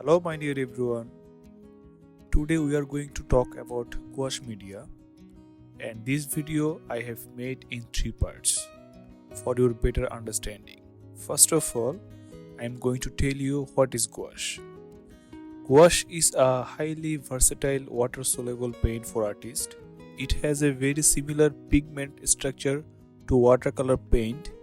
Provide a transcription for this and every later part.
Hello my dear everyone. Today we are going to talk about gouache media, and this video I have made in 3 parts for your better understanding. First of all, I am going to tell you what is gouache. Gouache is a highly versatile water-soluble paint for artists. It has a very similar pigment structure to watercolor paint,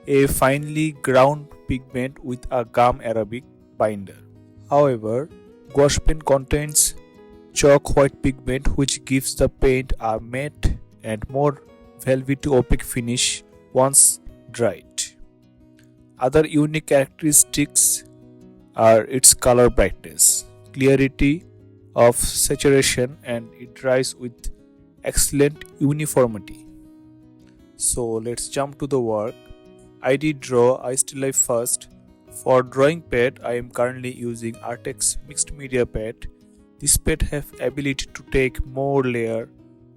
a finely ground pigment with a gum arabic binder. However, gouache paint contains chalk white pigment which gives the paint a matte and more velvety opaque finish once dried. Other unique characteristics are its color brightness, clarity of saturation, and it dries with excellent uniformity. So let's jump to the work. I did draw a still life first. For drawing pad, I am currently using Artex mixed media pad. This pad have ability to take more layer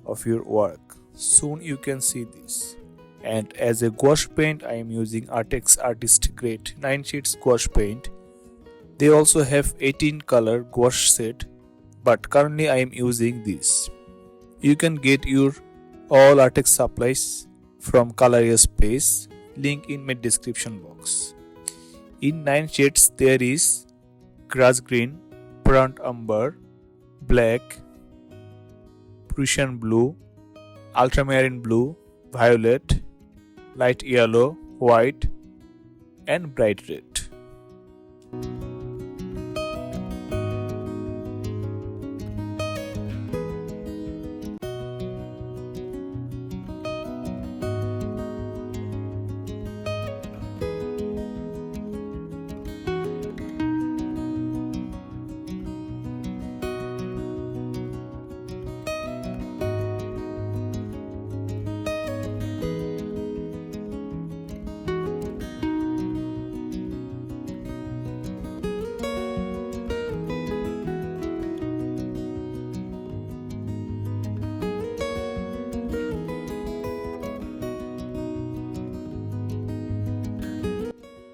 of your work. Soon you can see this. And as a gouache paint, I am using Artex Artist Grade 9 shades gouache paint. They also have 18 color gouache set, but currently I am using this. You can get your all Artex supplies from Coloria's page, link in my description box. In 9 shades there is grass green, burnt umber, black, Prussian blue, ultramarine blue, violet, light yellow, white, and bright red.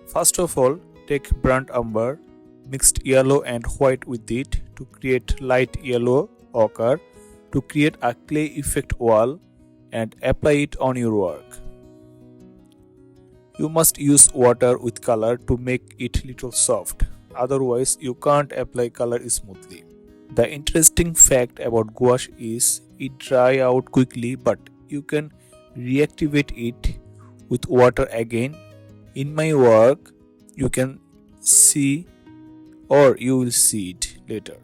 First of all, take burnt umber, mixed yellow and white with it to create light yellow ochre to create a clay effect wall and apply it on your work. You must use water with color to make it little soft, otherwise you can't apply color smoothly. The interesting fact about gouache is it dry out quickly, but you can reactivate it with water again. In my work, you can see or you will see it later.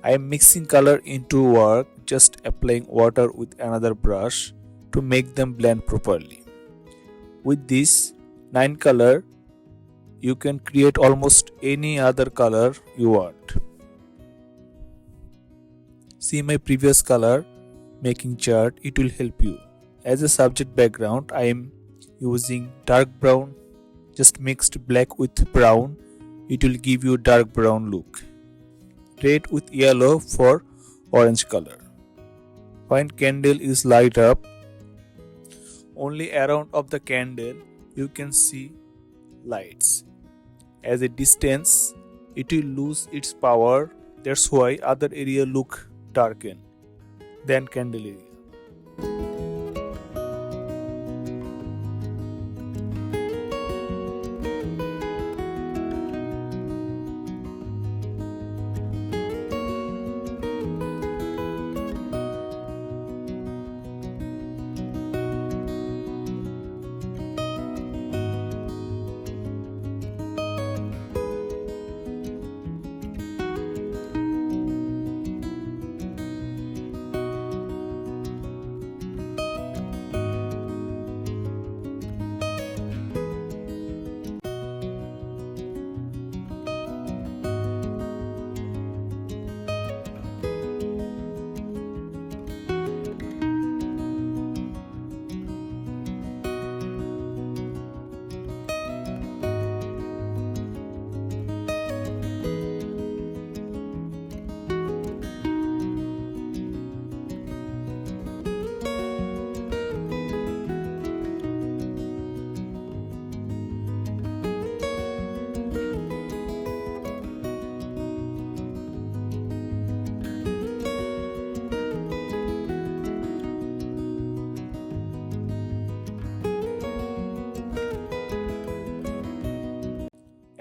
I am mixing color into work, just applying water with another brush to make them blend properly. With this 9 color, you can create almost any other color you want. See my previous color making chart, it will help you. As a subject background, I am using dark brown, just mixed black with brown, it will give you dark brown look. Red with yellow for orange color. When candle is light up, only around of the candle you can see lights. As a distance, it will lose its power, that's why other area look darken than candle area.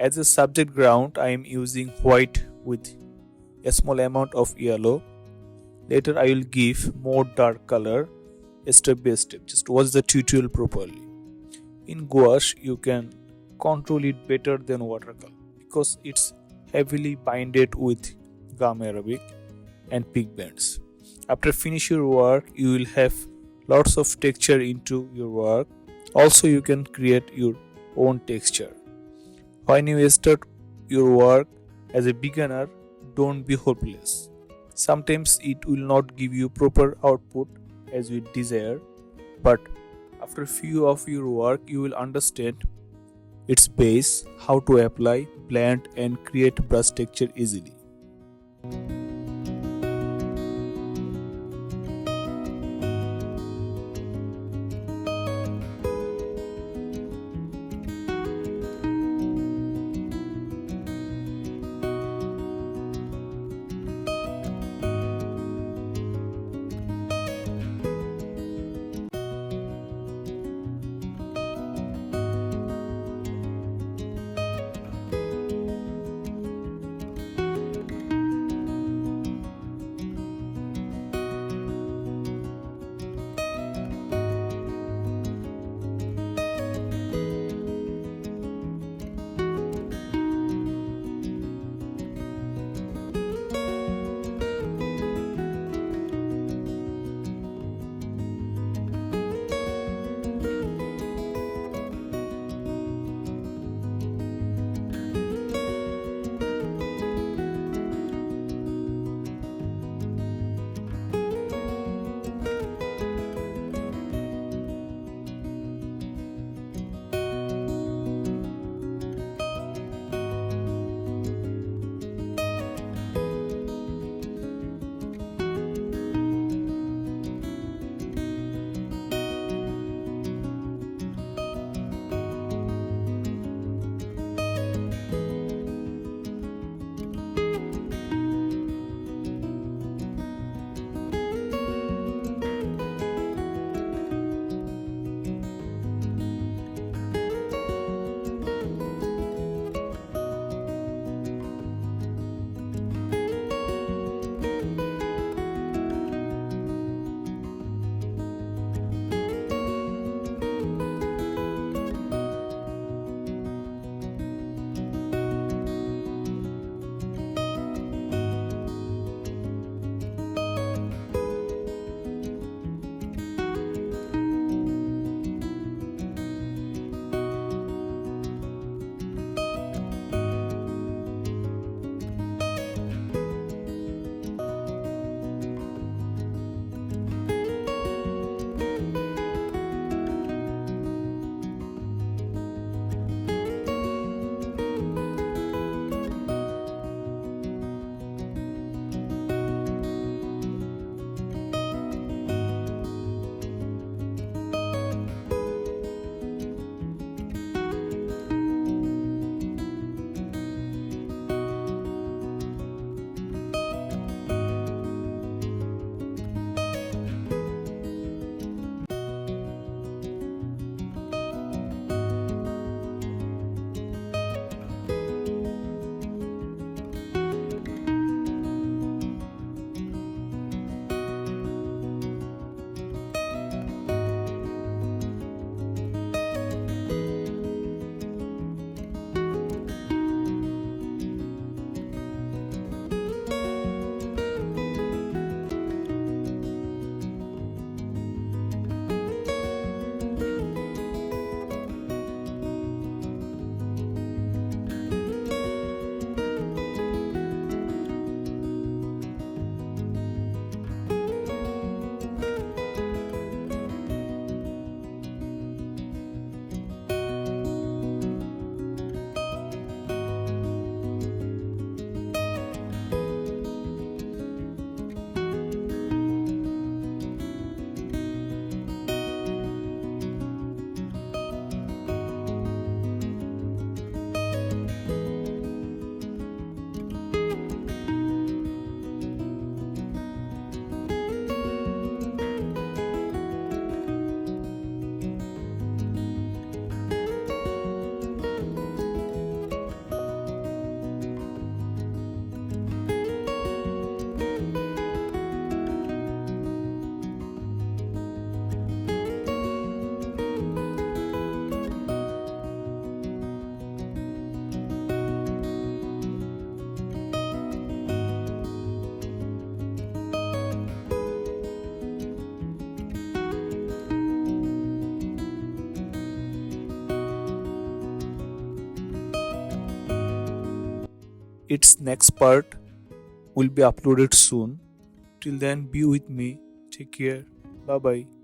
As a subject ground, I am using white with a small amount of yellow. Later I will give more dark color step by step. Just watch the tutorial properly. In gouache, you can control it better than watercolor because it's heavily binded with gum arabic and pigments. After finish your work, you will have lots of texture into your work. Also, you can create your own texture. When you start your work as a beginner, don't be hopeless. Sometimes it will not give you proper output as you desire, but after few of your work you will understand its base, how to apply, blend and create brush texture easily. its next part will be uploaded soon. Till then, be with me. Take care. Bye bye.